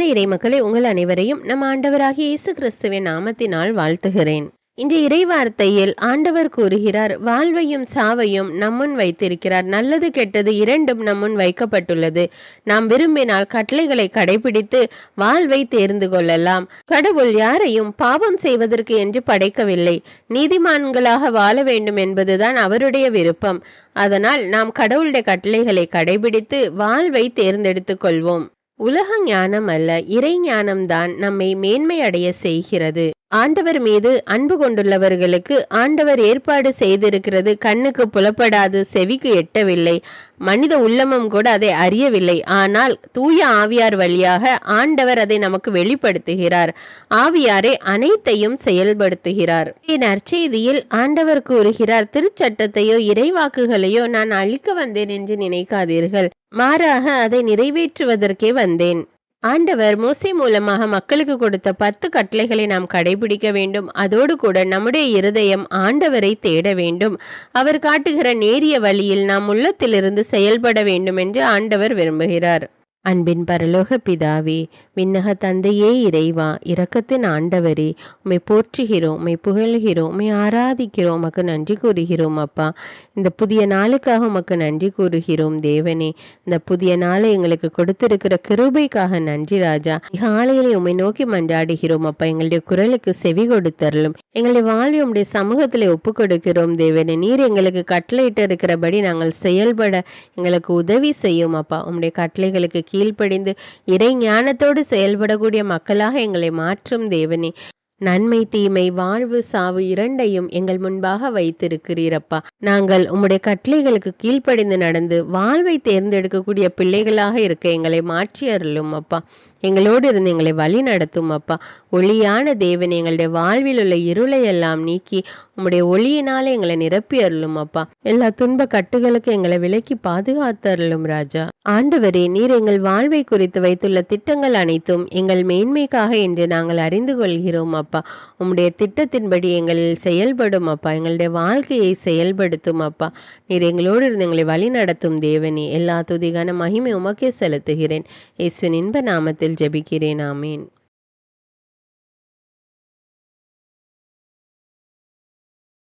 இறை மக்களே, உங்கள் அனைவரையும் நம் ஆண்டவராகிய இயேசு கிறிஸ்துவின் நாமத்தினால் வாழ்த்துகிறேன். இன்று இறைவார்த்தையில் ஆண்டவர் கூறுகிறார், வாழ்வையும் சாவையும் நம்முன் வைத்திருக்கிறார், நல்லது கெட்டது இரண்டும் நம்முன் வைக்கப்பட்டுள்ளது. நாம் விரும்பினால் கட்டளைகளை கடைபிடித்து வாழ்வை தேர்ந்து கொள்ளலாம். கடவுள் யாரையும் பாவம் செய்வதற்கு என்று படைக்கவில்லை, நீதிமான்களாக வாழ வேண்டும் என்பதுதான் அவருடைய விருப்பம். அதனால் நாம் கடவுளுடைய கட்டளைகளை கடைபிடித்து வாழ்வை தேர்ந்தெடுத்துக் கொள்வோம். உலக ஞானம் அல்ல, இறை ஞானம்தான் நம்மை மேன்மை அடைய செய்கிறது. ஆண்டவர் மீது அன்பு கொண்டுள்ளவர்களுக்கு ஆண்டவர் ஏற்பாடு செய்திருக்கிறது கண்ணுக்கு புலப்படாது, செவிக்கு எட்டவில்லை, மனித உள்ளமும் கூட அதை அறியவில்லை. ஆனால் தூய ஆவியார் வழியாக ஆண்டவர் அதை நமக்கு வெளிப்படுத்துகிறார். ஆவியாரே அனைத்தையும் செயல்படுத்துகிறார். நற்செய்தியில் ஆண்டவர் கூறுகிறார், திருச்சட்டத்தையோ இறைவாக்குகளையோ நான் அழிக்க வந்தேன் என்று நினைக்காதீர்கள், மாறாக அதை நிறைவேற்றுவதற்கே வந்தேன். ஆண்டவர் மோசே மூலமாக மக்களுக்கு கொடுத்த 10 கட்டளைகளை நாம் கடைபிடிக்க வேண்டும். அதோடு கூட நம்முடைய இருதயம் ஆண்டவரை தேட வேண்டும். அவர் காட்டுகிற நேரிய வழியில் நாம் உள்ளத்திலிருந்து செயல்பட வேண்டும் என்று ஆண்டவர் விரும்புகிறார். அன்பின் பரலோக பிதாவே, விண்ணக தந்தையே, இறைவா, இரக்கத்தின் ஆண்டவரே, உம்மை போற்றுகிறோம், உம்மை புகழ்கிறோம், உம்மை ஆராதிக்கிறோம், உமக்கு நன்றி கூறுகிறோம். அப்பா, இந்த புதிய நாளுக்காக உமக்கு நன்றி கூறுகிறோம். தேவனே, இந்த புதிய நாளை எங்களுக்கு கொடுத்திருக்கிற கிருபைக்காக நன்றி ராஜா. காலையிலே உம்மை நோக்கி மன்றாடுகிறோம். அப்பா, எங்களுடைய குரலுக்கு செவி கொடுத்தருளும். எங்களுடைய வாழ்வை உம்முடைய சமூகத்திலே ஒப்பு கொடுக்கிறோம். தேவனே, நீர் எங்களுக்கு கட்டளையிட்டு இருக்கிறபடி நாங்கள் செயல்பட எங்களுக்கு உதவி செய்யும். அப்பா, உம்முடைய கட்டளைகளுக்கு கீழ்ப்படிந்து இறை ஞானத்தோடு செயல்படக்கூடிய மக்களாக எங்களை மாற்றும். தேவனே, நன்மை தீமை வாழ்வு சாவு இரண்டையும் எங்கள் முன்பாக வைத்திருக்கிறீரப்பா. நாங்கள் உம்முடைய கட்டளைகளுக்கு கீழ்ப்படிந்து நடந்து வாழ்வை தேர்ந்தெடுக்கக்கூடிய பிள்ளைகளாக இருக்க எங்களை மாற்றி அருளும் அப்பா. எங்களோடு இருந்து எங்களை வழி நடத்தும் அப்பா. ஒளியான தேவன், எங்களுடைய வாழ்வில் உள்ள இருளை எல்லாம் நீக்கி உம்முடைய ஒளியினாலே எங்களை நிரப்பி அருளும் அப்பா. எல்லா துன்ப கட்டுகளுக்கு எங்களை விலக்கி பாதுகாத்தருளும் ராஜா. ஆண்டவரே, நீர் எங்கள் வாழ்வை குறித்து வைத்துள்ள திட்டங்கள் அனைத்தும் எங்கள் மேன்மைக்காக என்று நாங்கள் அறிந்து கொள்கிறோம் அப்பா. உம்முடைய திட்டத்தின்படி எங்களில் செயல்படும் அப்பா. எங்களுடைய வாழ்க்கையை செயல்படுத்தும் அப்பா. நீர் எங்களோடு இருந்து எங்களை வழி நடத்தும் தேவனே. எல்லா துதிகான மகிமை உமக்கே செலுத்துகிறேன். இயேசுவின் இன்ப நாமத்தில் ஜெபிக்கிறேன். ஆமீன்.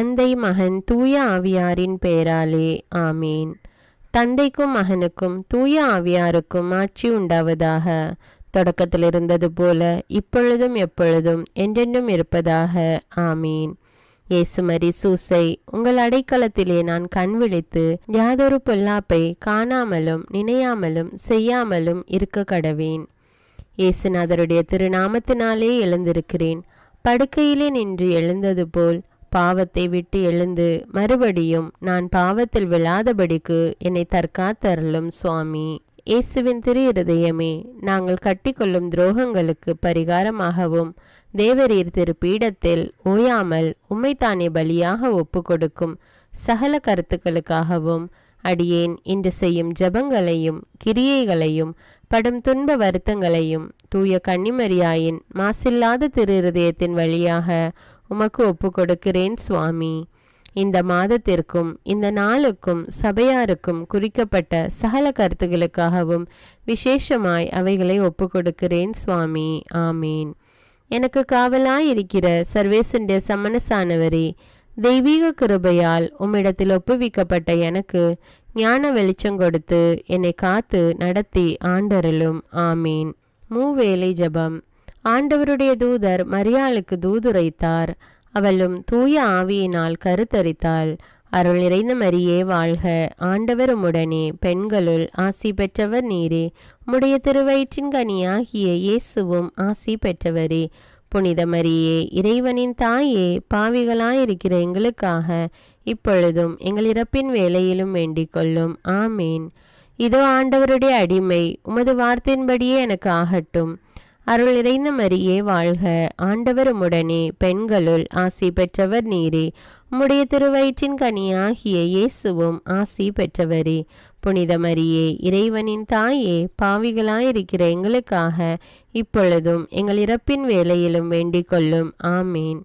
தந்தை மகன் தூய ஆவியாரின் பெயராலே ஆமீன். தந்தைக்கும் மகனுக்கும் தூய ஆவியாருக்கும் ஆட்சி உண்டாவதாக. தொடக்கத்தில் இருந்தது போல இப்பொழுதும் எப்பொழுதும் என்றென்றும் இருப்பதாக. ஆமீன். இயேசுமரி சூசை, உங்கள் அடைக்கலத்திலே நான் கண் விழித்து யாதொரு பொல்லாப்பை காணாமலும் நினையாமலும் செய்யாமலும் இருக்க கடவேன். இயேசுநாதருடைய திருநாமத்தினாலே எழுந்திருக்கிறேன். படுக்கையிலே நின்று எழுந்தது போல் பாவத்தை விட்டு எழுந்து மறுபடியும் நான் பாவத்தில் விழாதபடிக்கு என்னை தற்காத்தருளும் சுவாமி. இயேசுவின் திரு இருதயமே, நாங்கள் கட்டிக்கொள்ளும் துரோகங்களுக்கு பரிகாரமாகவும் தேவரீர் திரு பீடத்தில் ஓயாமல் உம்மைத்தானே பலியாக ஒப்பு கொடுக்கும் சகல கருத்துக்களுக்காகவும் அடியேன் இன்று செய்யும் ஜபங்களையும் கிரியைகளையும் படும் துன்ப வருத்தங்களையும் தூய கன்னிமரியாயின் மாசில்லாத திரு இருதயத்தின் வழியாக உமக்கு ஒப்பு கொடுக்கிறேன் சுவாமி. இந்த மாதத்திற்கும் இந்த நாளுக்கும் சபையாருக்கும் குறிக்கப்பட்ட சகல கருத்துகளுக்காகவும் விசேஷமாய் அவைகளை ஒப்பு கொடுக்கிறேன் சுவாமி. ஆமீன். எனக்கு காவலாயிருக்கிற சர்வேசனுடைய சமணசானவரே, தெய்வீக கிருபையால் உம்மிடத்தில் ஒப்புவிக்கப்பட்ட எனக்கு ஞான வெளிச்சம் கொடுத்து என்னை காத்து நடத்தி ஆண்டருளும். ஆமீன். மூவேளை ஜபம். ஆண்டவருடைய தூதர் மரியாளுக்கு தூதுரைத்தார். அவளும் தூய ஆவியினால் கருத்தரித்தாள். அருள் நிறைந்த மரியே வாழ்க, ஆண்டவர் உம்முடனே, பெண்களுள் ஆசி பெற்றவர் நீரே, உம்முடைய திருவயிற்றின் கனியாகிய இயேசுவும் ஆசி பெற்றவரே. புனித மரியே, இறைவனின் தாயே, பாவிகளாயிருக்கிற எங்களுக்காக இப்பொழுதும் எங்கள் இறப்பின் வேளையிலும் வேண்டிக் கொள்ளும். ஆமீன். இதோ ஆண்டவருடைய அடிமை, உமது வார்த்தையின்படியே எனக்கு ஆகட்டும். அருள் நிறைந்த மரியே வாழ்க, ஆண்டவர் உம்முடனே, பெண்களுள் ஆசி பெற்றவர் நீரே, உம்முடைய திருவயிற்றின் கனியாகிய இயேசுவும் ஆசி பெற்றவரே. புனித மரியே, இறைவனின் தாயே, பாவிகளாயிருக்கிற எங்களுக்காக இப்பொழுதும் எங்கள் இறப்பின் வேளையிலும் வேண்டிக் கொள்ளும். ஆமீன்.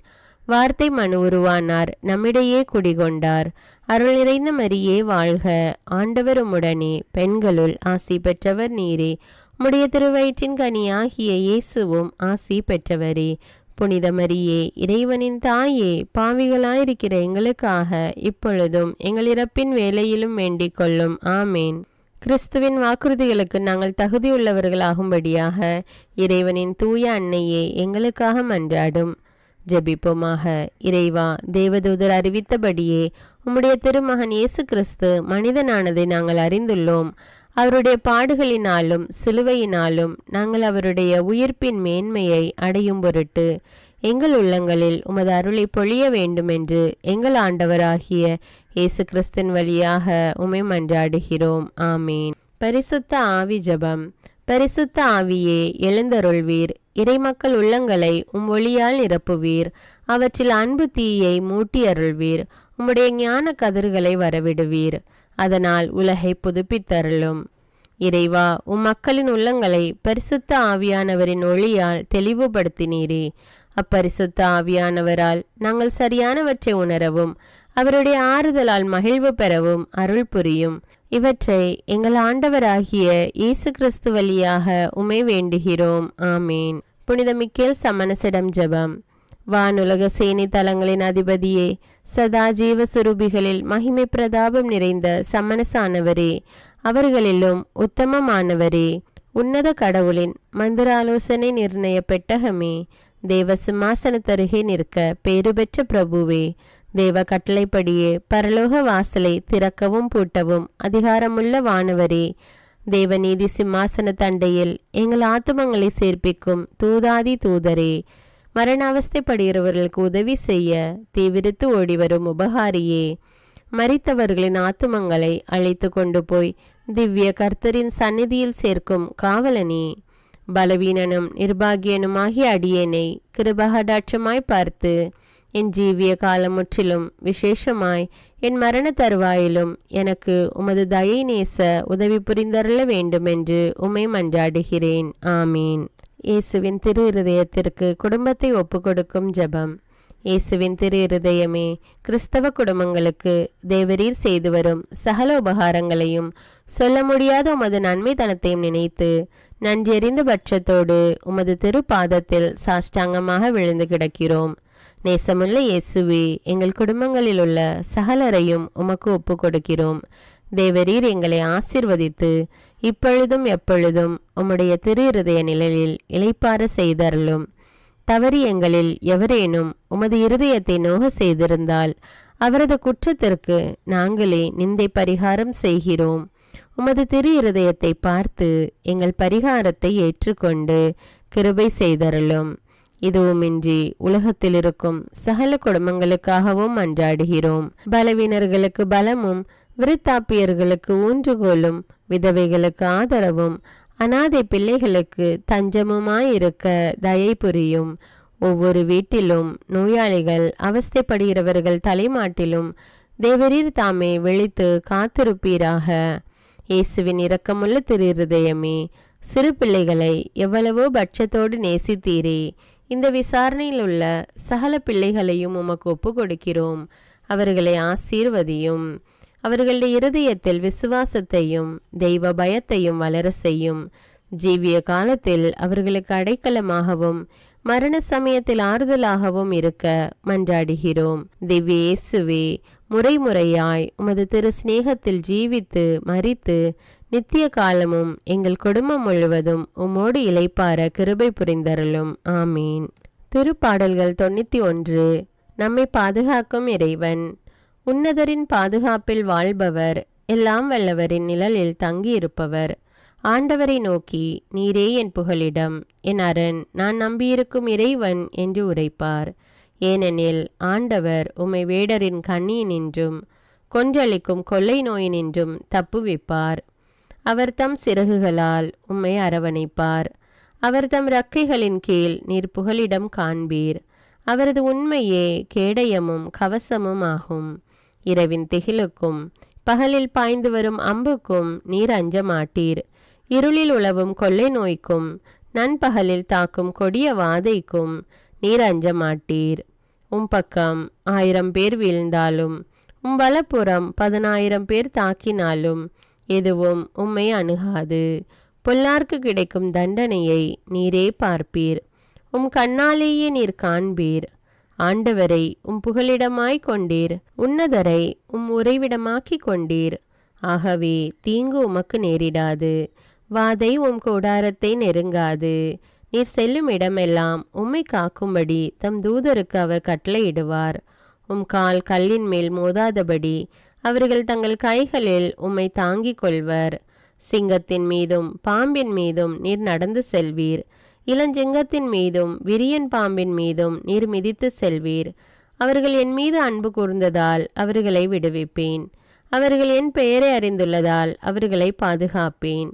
வார்த்தை மனு உருவானார், நம்மிடையே குடிகொண்டார். அருள் நிறைந்த மரியே வாழ்க, ஆண்டவர் உம்முடனே, பெண்களுள் ஆசி பெற்றவர் நீரே, உம்முடைய திருவயிற்றின் கனியாகிய இயேசுவும் ஆசி பெற்றவரே. புனித மரியே, இறைவனின் தாயே, பாவிகளாயிருக்கிற எங்களுக்காக இப்பொழுதும் எங்கள் இறப்பின் வேளையிலும் வேண்டிக் கொள்ளும். ஆமேன். கிறிஸ்துவின் வாக்குறுதிகளுக்கு நாங்கள் தகுதியுள்ளவர்களாகும்படியாக இறைவனின் தூய அன்னையே எங்களுக்காக மன்றாடும். ஜெபிப்போமாக. இறைவா, தேவதூதர் அறிவித்தபடியே உம்முடைய திருமகன் இயேசு கிறிஸ்து மனிதனானதை நாங்கள் அறிந்துள்ளோம். அவருடைய பாடுகளினாலும் சிலுவையினாலும் நாங்கள் அவருடைய உயிர்ப்பின் மேன்மையை அடையும் பொருட்டு எங்கள் உள்ளங்களில் உமது அருளை பொழிய வேண்டுமென்று எங்கள் ஆண்டவராகிய இயேசு கிறிஸ்தின் வழியாக உம்மை மன்றாடுகிறோம். ஆமீன். பரிசுத்த ஆவி ஜெபம். பரிசுத்த ஆவியே, எழுந்தருள்வீர். இறைமக்கள் உள்ளங்களை ஒளியால் நிரப்புவீர். அவற்றில் அன்பு தீயை மூட்டி அருள்வீர். உம்முடைய ஞான கதிர்களை வரவிடுவீர். அதனால் உலகை புதுப்பித்தருளும். இறைவா, மக்களின் உள்ளங்களை பரிசுத்த ஆவியானவரின் ஒளியால் தெளிவுபடுத்தினீரே. அப்பரிசுத்த ஆவியானவரால் நாங்கள் சரியானவற்றை உணரவும் அவருடைய ஆறுதலால் மகிழ்வு பெறவும் அருள் புரியும். இவற்றை எங்கள் ஆண்டவராகிய இயேசு கிறிஸ்து வழியாக உம்மை வேண்டுகிறோம். ஆமீன். புனித மிக்கேல் சமணசிடம் ஜெபம். வானுலக சேனை தலங்களின் அதிபதியே, சதா ஜீவ சுரூபிகளில் மகிமை பிரதாபம் நிறைந்த சமணசானவரே, அவர்களிலும் உத்தமமானவரே, உன்னத கடவுளின் மந்திராலோசனை நிர்ணய பெட்டகமே, தேவ சிம்மாசனத்தருகே நிற்க பேறு பெற்ற பிரபுவே, தேவ கட்டளைப்படியே பரலோக வாசலை திறக்கவும் பூட்டவும் அதிகாரமுள்ள வானவரே, தேவநீதி சிம்மாசன தண்டையில் எங்கள் ஆத்துமங்களை சேர்ப்பிக்கும் தூதாதி தூதரே, மரண அவஸ்தைப்படுகிறவர்களுக்கு உதவி செய்ய தீவிரித்து ஓடிவரும் உபகாரியே, மரித்தவர்களின் ஆத்துமங்களை அழைத்து கொண்டு போய் திவ்ய கர்த்தரின் சந்நிதியில் சேர்க்கும் காவலனே, பலவீனனும் நிர்பாகியனுமாகிய அடியேனை கிருபகடாட்சமாய் பார்த்து என் ஜீவிய காலம் முற்றிலும் விசேஷமாய் என் மரண தருவாயிலும் எனக்கு உமது தயை நேச உதவி புரிந்தருள வேண்டுமென்று உம்மை மன்றாடுகிறேன். ஆமீன். இயேசுவின் திரு இருதயத்திற்கு குடும்பத்தை ஒப்புக்கொடுக்கும் ஜெபம். இயேசுவின் திரு இருதயமே, கிறிஸ்தவ குடும்பங்களுக்கு தேவரீர் செய்து வரும் சகல உபகாரங்களையும் சொல்ல முடியாத உமது நன்மைத்தனத்தையும் நினைத்து நன்றெறிந்த பட்சத்தோடு உமது திரு பாதத்தில் சாஷ்டாங்கமாக விழுந்து கிடக்கிறோம். நேசமுள்ள இயேசுவே, எங்கள் குடும்பங்களில் உள்ள சகலரையும் உமக்கு ஒப்பு கொடுக்கிறோம். தேவரீர் எங்களை ஆசீர்வதித்து இப்பொழுதும் எப்பொழுதும் உம்முடைய திரு இருதய நிழலில் இளைப்பாற செய்தருளும். தவறி எங்களில் எவரேனும் உமது இருதயத்தை நோக செய்திருந்தால் அவரது குற்றத்திற்கு நாங்களே நிந்தை பரிகாரம் செய்கிறோம். உமது திரு இருதயத்தை பார்த்து எங்கள் பரிகாரத்தை ஏற்றுக்கொண்டு கிருபை செய்தருளும். இதுவுமின்றி உலகத்தில் இருக்கும் சகல குடும்பங்களுக்காகவும் மன்றாடுகிறோம். பலவீனர்களுக்கு பலமும், விருத்தாப்பியர்களுக்கு ஊன்றுகோலும், விதவைகளுக்கு ஆதரவும், அநாதை பிள்ளைகளுக்கு தஞ்சமுமாயிருக்க தயை புரியும். ஒவ்வொரு வீட்டிலும் நோயாளிகள் அவஸ்தைப்படுகிறவர்கள் தலைமாட்டிலும் தேவரீர் தாமே விழித்து காத்திருப்பீராக. இயேசுவின் இரக்கமுள்ள திரு இருதயமே, சிறு பிள்ளைகளை எவ்வளவோ பட்சத்தோடு நேசித்தீரே. இந்த விசாரணையில் உள்ள சகல பிள்ளைகளையும் உமக்கு ஒப்பு கொடுக்கிறோம். அவர்களை ஆசீர்வதியும். அவர்களுடைய இருதயத்தில் விசுவாசத்தையும் தெய்வ பயத்தையும் வளர செய்யும். ஜீவிய காலத்தில் அவர்களுக்கு அடைக்கலமாகவும் மரண சமயத்தில் ஆறுதலாகவும் இருக்க மன்றாடுகிறோம். திவ்ய இயேசுவே, முறைமுறையாய் உமது திரு சிநேகத்தில் ஜீவித்து மரித்து நித்திய காலமும் எங்கள் குடும்பம் முழுவதும் உம்மோடு இளைப்பார கிருபை புரிந்தருளும். ஆமீன். திருப்பாடல்கள் 91. நம்மை பாதுகாக்கும் இறைவன். உன்னதரின் பாதுகாப்பில் வாழ்பவர், எல்லாம் வல்லவரின் நிழலில் தங்கியிருப்பவர். ஆண்டவரை நோக்கி, நீரே என் புகலிடம், என் அரண், நான் நம்பியிருக்கும் இறைவன் என்று உரைப்பார். ஏனெனில் ஆண்டவர் உம்மை வேடரின் கண்ணியினின்றும் கொன்றளிக்கும் கொள்ளை நோயினின்றும் தப்புவிப்பார். அவர் தம் சிறகுகளால் உம்மை அரவணைப்பார். அவர் தம் இறக்கைகளின் கீழ் நீர் புகலிடம் காண்பீர். அவரது உண்மையே கேடயமும் கவசமும் ஆகும். இரவின் திகிலுக்கும் பகலில் பாய்ந்து வரும் அம்புக்கும் நீர் அஞ்ச மாட்டீர். இருளில் உலவும் கொள்ளை நோய்க்கும் நண்பகலில் தாக்கும் கொடிய வாதைக்கும் நீர் அஞ்ச மாட்டீர். பக்கம் 1000 பேர் வீழ்ந்தாலும் வலப்புறம் 10,000 பேர் தாக்கினாலும் எதுவும் உம்மை அணுகாது. பொல்லார்க்கு கிடைக்கும் தண்டனையை நீரே பார்ப்பீர். உம் கண்ணாலேயே நீர் காண்பீர். ஆண்டவரை உம் புகலிடமாய் கொண்டீர். உன்னதரை உம் உறைவிடமாக்கி கொண்டீர். ஆகவே தீங்கு உமக்கு நேரிடாது. வாதை உம் கூடாரத்தை நெருங்காது. நீர் செல்லும் இடமெல்லாம் உம்மை காக்கும்படி தம் தூதருக்கு அவர் கட்டளையிடுவார். உம் கால் கல்லின் மேல் மோதாதபடி அவர்கள் தங்கள் கைகளில் உம்மை தாங்கிக் கொள்வர். சிங்கத்தின் மீதும் பாம்பின் மீதும் நீர் நடந்து செல்வீர். இளஞ்சிங்கத்தின் மீதும் விரியன் பாம்பின் மீதும் நீர் மிதித்து செல்வீர். அவர்கள் என் மீது அன்பு கூர்ந்ததால் அவர்களை விடுவிப்பேன். அவர்கள் என் பெயரை அறிந்துள்ளதால் அவர்களை பாதுகாப்பேன்.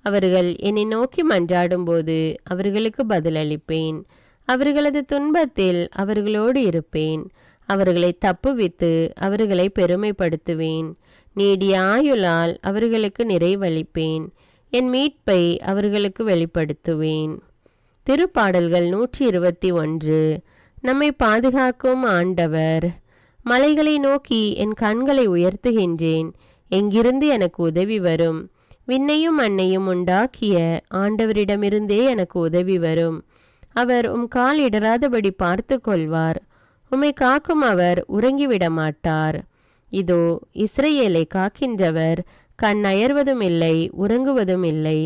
அவர்கள் என்னை நோக்கி மன்றாடும்போது அவர்களுக்கு பதிலளிப்பேன். அவர்களது துன்பத்தில் அவர்களோடு இருப்பேன். அவர்களை தப்புவித்து அவர்களை பெருமைப்படுத்துவேன். நீடிய ஆயுளால் அவர்களுக்கு நிறைவளிப்பேன். என் மீட்பை அவர்களுக்கு வெளிப்படுத்துவேன். திருப்பாடல்கள் 121. நம்மை பாதுகாக்கும் ஆண்டவர். மலைகளை நோக்கி என் கண்களை உயர்த்துகின்றேன். எங்கிருந்து எனக்கு உதவி வரும்? விண்ணையும் மண்ணையும் உண்டாக்கிய ஆண்டவரிடமிருந்தே எனக்கு உதவி வரும். அவர் உம் கால் இடராதபடி பார்த்து கொள்வார். உம்மை காக்கும் அவர் உறங்கிவிட மாட்டார். இதோ இஸ்ரவேலை காக்கின்றவர் கண் அயர்வதும் இல்லை, உறங்குவதும் இல்லை.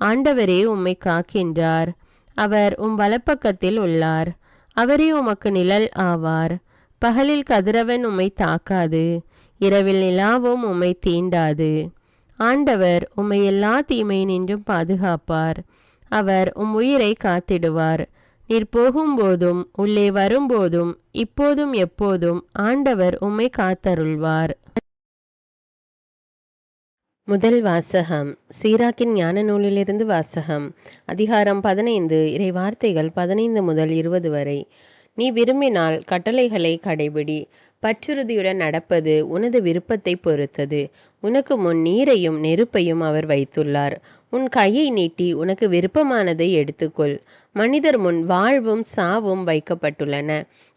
ஆண்டவரே உம்மை காக்கின்றார். அவர் உம் வலப்பக்கத்தில் உள்ளார். அவரே உமக்கு நிழல் ஆவார். பகலில் கதிரவன் உம்மை தாக்காது, இரவில் நிலாவும் உம்மை தீண்டாது. ஆண்டவர் உம்மை எல்லா தீமையினின்றும் பாதுகாப்பார். அவர் உம் உயிரை காத்திடுவார். நீர் போகும்போதும் உள்ளே வரும்போதும் இப்போதும் எப்போதும் ஆண்டவர் உம்மை காத்தருள்வார். முதல் வாசகம். சீராக்கின் ஞான நூலிலிருந்து வாசகம். அதிகாரம் 15. இறை வார்த்தைகள் 15 முதல் 20 வரை. நீ விரும்பினால் கட்டளைகளை கடைபிடி. பற்றுறுதியுடன் நடப்பது உனது விருப்பத்தை பொறுத்தது. உனக்கு முன் நீரையும் நெருப்பையும் அவர் வைத்துள்ளார். உன் கையை நீட்டி உனக்கு விருப்பமானதை எடுத்துக்கொள். மனிதர் முன் வாழ்வும் சாவும் வைக்கப்பட்டுள்ளன.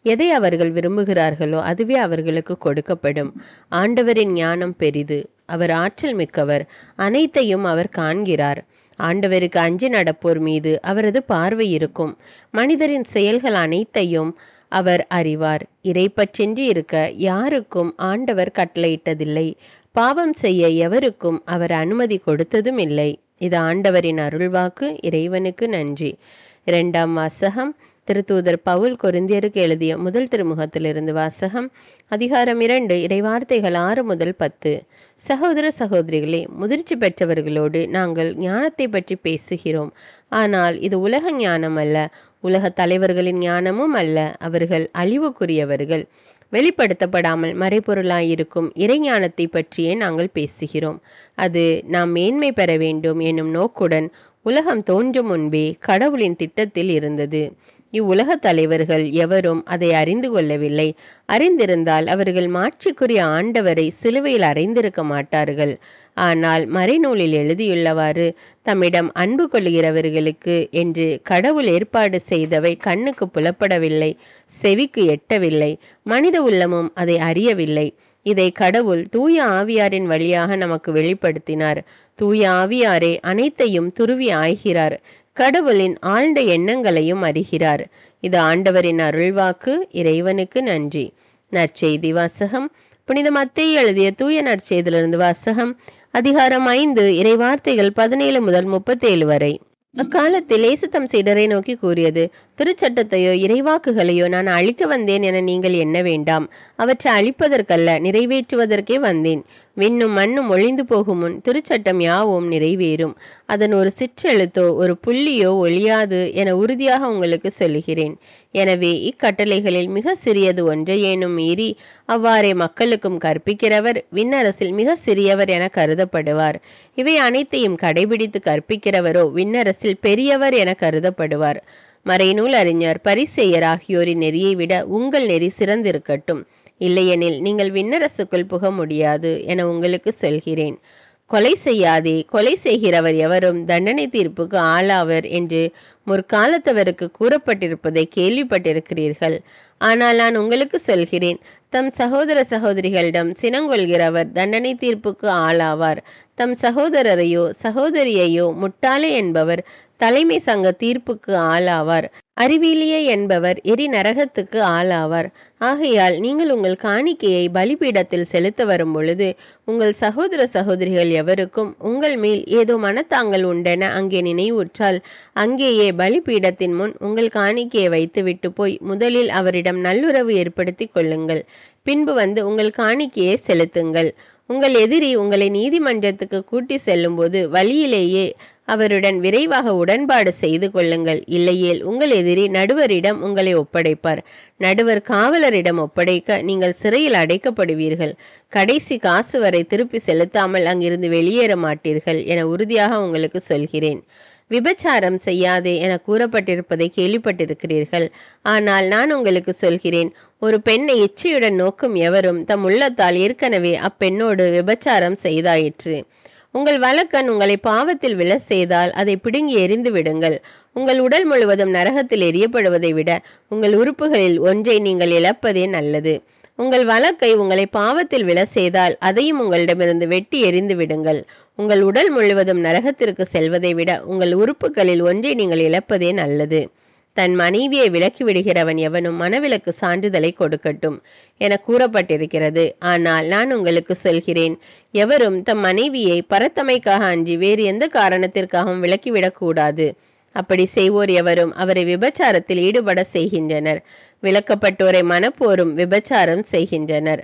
எதை அவர்கள் விரும்புகிறார்களோ அதுவே அவர்களுக்கு கொடுக்கப்படும். ஆண்டவரின் ஞானம் பெரிது. அவர் ஆற்றல் மிக்கவர். அனைத்தையும் அவர் காண்கிறார். ஆண்டவருக்கு அஞ்சி நடப்போர் மீது அவரது பார்வை இருக்கும். மனிதரின் செயல்கள் அனைத்தையும் அவர் அறிவார். இறைப்பற்றின்றி இருக்க யாருக்கும் ஆண்டவர் கட்டளையிட்டதில்லை. பாவம் செய்ய எவருக்கும் அவர் அனுமதி கொடுத்ததும் இல்லை. இது ஆண்டவரின் அருள்வாக்கு. இறைவனுக்கு நன்றி. 2ஆம் வாசகம். திருத்தூதர் பவுல் கொரிந்தியருக்கு எழுதிய முதல் திருமுகத்திலிருந்து வாசகம். அதிகாரம் 2. இறைவார்த்தைகள் 6 முதல் 10. சகோதர சகோதரிகளே, முதிர்ச்சி பெற்றவர்களோடு நாங்கள் ஞானத்தை பற்றி பேசுகிறோம். ஆனால் இது உலக ஞானம் அல்ல, உலக தலைவர்களின் ஞானமும் அல்ல. அவர்கள் அழிவுக்குரியவர்கள். வெளிப்படுத்தப்படாமல் மறைபொருளாயிருக்கும் இறைஞானத்தை பற்றியே நாங்கள் பேசுகிறோம். அது நாம் மேன்மை பெற வேண்டும் என்னும் நோக்குடன் உலகம் தோன்றும் முன்பே கடவுளின் திட்டத்தில் இருந்தது. இவ்வுலக தலைவர்கள் எவரும் அதை அறிந்து கொள்ளவில்லை. அறிந்திருந்தால் அவர்கள் மாட்சிக்குரிய ஆண்டவரை சிலுவையில் அறைந்திருக்க மாட்டார்கள். ஆனால் மறைநூலில் எழுதியுள்ளவாறு தம்மிடம் அன்பு கொள்கிறவர்களுக்கு என்று கடவுள் ஏற்பாடு செய்தவை கண்ணுக்கு புலப்படவில்லை, செவிக்கு எட்டவில்லை, மனித உள்ளமும் அதை அறியவில்லை. இதை கடவுள் தூய ஆவியாரின் வழியாக நமக்கு வெளிப்படுத்தினார். தூய ஆவியாரே அனைத்தையும் துருவி ஆய்கிறார். கடவுளின் ஆழ்ந்த எண்ணங்களையும் அறிகிறார். இது ஆண்டவரின் அருள்வாக்கு. இறைவனுக்கு நன்றி. நற்செய்தி வாசகம். புனித மத்தேயு எழுதிய தூய நற்செய்தியிலிருந்து வாசகம். அதிகாரம் 5. இறைவார்த்தைகள் 17 முதல் 37 வரை. அக்காலத்தில் இயேசு தம் சீடரை நோக்கி கூறியது: திருச்சட்டத்தையோ இறைவாக்குகளையோ நான் அழிக்க வந்தேன் என நீங்கள் எண்ண வேண்டாம். அவற்றை அழிப்பதற்கல்ல, நிறைவேற்றுவதற்கே வந்தேன். விண்ணும் மண்ணும் ஒழிந்து போகும் முன் திருச்சட்டம் யாவும் நிறைவேறும். அதன் ஒரு சிற்றெழுத்தோ ஒரு புள்ளியோ ஒழியாது என உறுதியாக உங்களுக்கு சொல்லுகிறேன். எனவே இக்கட்டளைகளில் மிக சிறியது ஒன்றையேனும் மீறி அவ்வாறே மக்களுக்கும் கற்பிக்கிறவர் விண்ணரசில் மிக சிறியவர் என கருதப்படுவார். இவை அனைத்தையும் கடைபிடித்து கற்பிக்கிறவரோ விண்ணரசில் பெரியவர் என கருதப்படுவார். மறைநூல் அறிஞர் பரிசேயர் ஆகியோரின் நெறியை விட உங்கள் நெறி சிறந்திருக்கட்டும். இல்லையெனில் நீங்கள் விண்ணரசுக்குள் புக முடியாது என உங்களுக்கு சொல்கிறேன். கொலை செய்யாதே, கொலை செய்கிறவர் எவரும் தண்டனை தீர்ப்புக்கு ஆளாவர் என்று முற்காலத்தவருக்கு கூறப்பட்டிருப்பதை கேள்விப்பட்டிருக்கிறீர்கள். ஆனால் நான் உங்களுக்கு சொல்கிறேன், தம் சகோதர சகோதரிகளிடம் சினங்கொள்கிறவர் தண்டனை தீர்ப்புக்கு ஆளாவார். தம் சகோதரரையோ சகோதரியையோ முட்டாளே என்பவர் தலைமை சங்க தீர்ப்புக்கு ஆளாவார். அறிவிலியே என்பவர் எரி நரகத்துக்கு ஆளாவார். ஆகையால் நீங்கள் உங்கள் காணிக்கையை பலிபீடத்தில் செலுத்த வரும் பொழுது உங்கள் சகோதர சகோதரிகள் எவருக்கும் உங்கள் மேல் ஏதோ மனத்தாங்கல் உண்டென அங்கே நினைவுற்றால் அங்கேயே பலிபீடத்தின் முன் உங்கள் காணிக்கையை வைத்துவிட்டு போய் முதலில் அவரிடம் நல்லுறவு ஏற்படுத்தி கொள்ளுங்கள். பின்பு வந்து உங்கள் காணிக்கையை செலுத்துங்கள். உங்கள் எதிரி உங்களை நீதிமன்றத்துக்கு கூட்டி செல்லும்போது வழியிலேயே அவருடன் விரைவாக உடன்பாடு செய்து கொள்ளுங்கள். இல்லையேல் உங்கள் எதிரி நடுவரிடம் உங்களை ஒப்படைப்பார். நடுவர் காவலரிடம் ஒப்படைக்க நீங்கள் சிறையில் அடைக்கப்படுவீர்கள். கடைசி காசு வரை திருப்பி செலுத்தாமல் அங்கிருந்து வெளியேற மாட்டீர்கள் என உறுதியாக உங்களுக்கு சொல்கிறேன். விபச்சாரம் செய்யாதே என கூறப்பட்டிருப்பதை கேள்விப்பட்டிருக்கிறீர்கள். ஆனால் நான் உங்களுக்கு சொல்கிறேன், ஒரு பெண்ணை இச்சையுடன் நோக்கும் எவரும் தம் உள்ளத்தால் ஏற்கனவே அப்பெண்ணோடு விபச்சாரம் செய்தாயிற்று. உங்கள் வலக்கண் உங்களை பாவத்தில் விழ செய்தால் அதை பிடுங்கி எறிந்து விடுங்கள். உங்கள் உடல் முழுவதும் நரகத்தில் எரியப்படுவதை விட உங்கள் உறுப்புகளில் ஒன்றை நீங்கள் இழப்பதே நல்லது. உங்கள் வலக்கை உங்களை பாவத்தில் விழ செய்தால் அதையும் உங்களிடமிருந்து வெட்டி எறிந்து விடுங்கள். உங்கள் உடல் முழுவதும் நரகத்திற்கு செல்வதை விட உங்கள் உறுப்புகளில் ஒன்றை நீங்கள் இழப்பதே நல்லது. தன் மனைவியை விலக்கி விடுகிறவன் எவனும் மனவிலக்கு சான்றிதழை கொடுக்கட்டும் என கூறப்பட்டிருக்கிறது. ஆனால் நான் உங்களுக்கு சொல்கிறேன், எவரும் தம் மனைவியை பரத்தமைக்காக அன்றி வேறு எந்த காரணத்திற்காகவும் விலக்கிவிடக்கூடாது. அப்படி செய்வோர் எவரும் அவரை விபச்சாரத்தில் ஈடுபட செய்கின்றனர். விலக்கப்பட்டோரை மனப்போரும் விபச்சாரம் செய்கின்றனர்.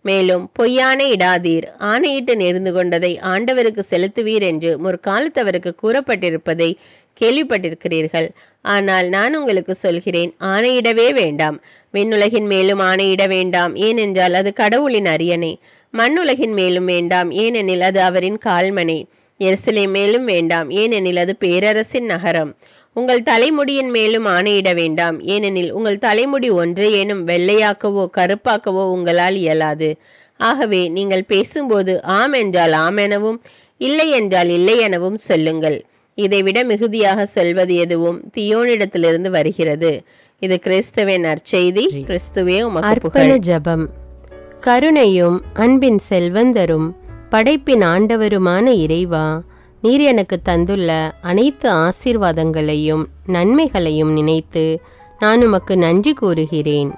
மேலும் பொய்யானை இடாதீர், ஆணையிட்டு நேர்ந்து கொண்டதை ஆண்டவருக்கு செலுத்துவீர் என்று முற்காலத்தவருக்கு கூறப்பட்டிருப்பதை கேள்விப்பட்டிருக்கிறீர்கள். ஆனால் நான் உங்களுக்கு சொல்கிறேன், ஆணையிடவே வேண்டாம். விண்ணுலகின் மேலும் ஆணையிட வேண்டாம், ஏனென்றால் அது கடவுளின் அரியணை. மண்ணுலகின் மேலும் வேண்டாம், ஏனெனில் அது அவரின் கால்மனை. எருசலேம் மேலும் வேண்டாம், ஏனெனில் அது பேரரசின் நகரம். உங்கள் தலைமுடியின் மேலும் ஆணையிட வேண்டாம், ஏனெனில் உங்கள் தலைமுடி ஒன்றையேனும் வெள்ளையாக்கவோ கருப்பாக்கவோ உங்களால் இயலாது. ஆகவே நீங்கள் பேசும்போது ஆம் என்றால் ஆம் எனவும் இல்லை என்றால் இல்லை எனவும் சொல்லுங்கள். இதைவிட மிகுதியாக சொல்வது எதுவும் தீயோனிடத்திலிருந்து வருகிறது. இது கிறிஸ்துவின் நற்செய்தி. கிறிஸ்துவே உமக்கு புகழ். ஜெபம். கருணையும் அன்பின் செல்வந்தரும் படைப்பின் ஆண்டவருமான இறைவா, நீர் எனக்கு தந்துள்ள அனைத்து ஆசீர்வாதங்களையும் நன்மைகளையும் நினைத்து நான் உமக்கு நன்றி கூறுகிறேன்.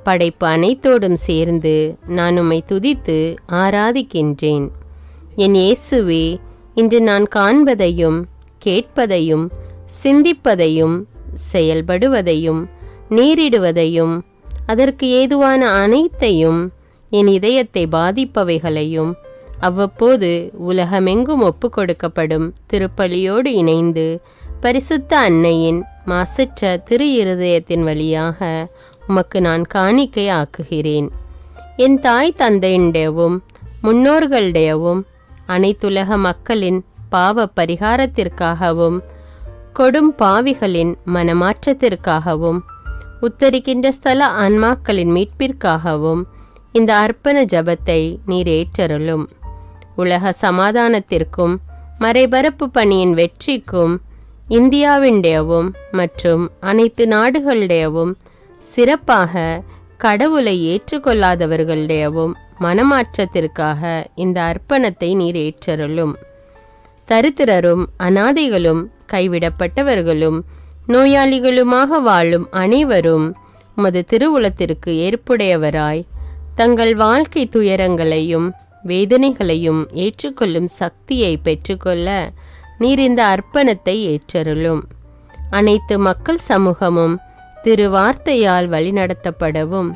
படைப்பு அனைத்தோடும் சேர்ந்து நான் உம்மை துதித்து ஆராதிக்கின்றேன். என் இயேசுவே, இன்று நான் காண்பதையும் கேட்பதையும் சிந்திப்பதையும் செயல்படுவதையும் நேரிடுவதையும் அதற்கு ஏதுவான அனைத்தையும் என் இதயத்தை பாதிப்பவைகளையும் அவ்வப்போது உலகமெங்கும் ஒப்பு கொடுக்கப்படும் திருப்பலியோடு இணைந்து பரிசுத்த அன்னையின் மாசற்ற திரு இருதயத்தின் வழியாக உமக்கு நான் காணிக்கை ஆக்குகிறேன். என் தாய் தந்தையுடையவும் முன்னோர்களுடையவும் அனைத்துலக மக்களின் பாவ பரிகாரத்திற்காகவும் கொடும் பாவிகளின் மனமாற்றத்திற்காகவும் உத்தரிக்கின்ற ஸ்தல ஆன்மாக்களின் மீட்பிற்காகவும் இந்த அர்ப்பண ஜபத்தை நீர் ஏற்றருளும். உலக சமாதானத்திற்கும் மறைபரப்பு பணியின் வெற்றிக்கும் இந்தியாவினுடையவும் மற்றும் அனைத்து நாடுகளுடையவும் சிறப்பாக கடவுளை ஏற்றுக்கொள்ளாதவர்களுடையவும் மனமாற்றத்திற்காக இந்த அர்ப்பணத்தை நீர் ஏற்றருளும். தரித்திரரும் அனாதைகளும் கைவிடப்பட்டவர்களும் நோயாளிகளுமாக வாழும் அனைவரும் உமது திருவுளத்திற்கு ஏற்புடையவராய் தங்கள் வாழ்க்கை துயரங்களையும் வேதனைகளையும் ஏற்றுக்கொள்ளும் சக்தியை பெற்றுக்கொள்ள நீர் இந்த அர்ப்பணத்தை ஏற்றருளும். அனைத்து மக்கள் சமூகமும் திருவார்த்தையால் வழிநடத்தப்படவும்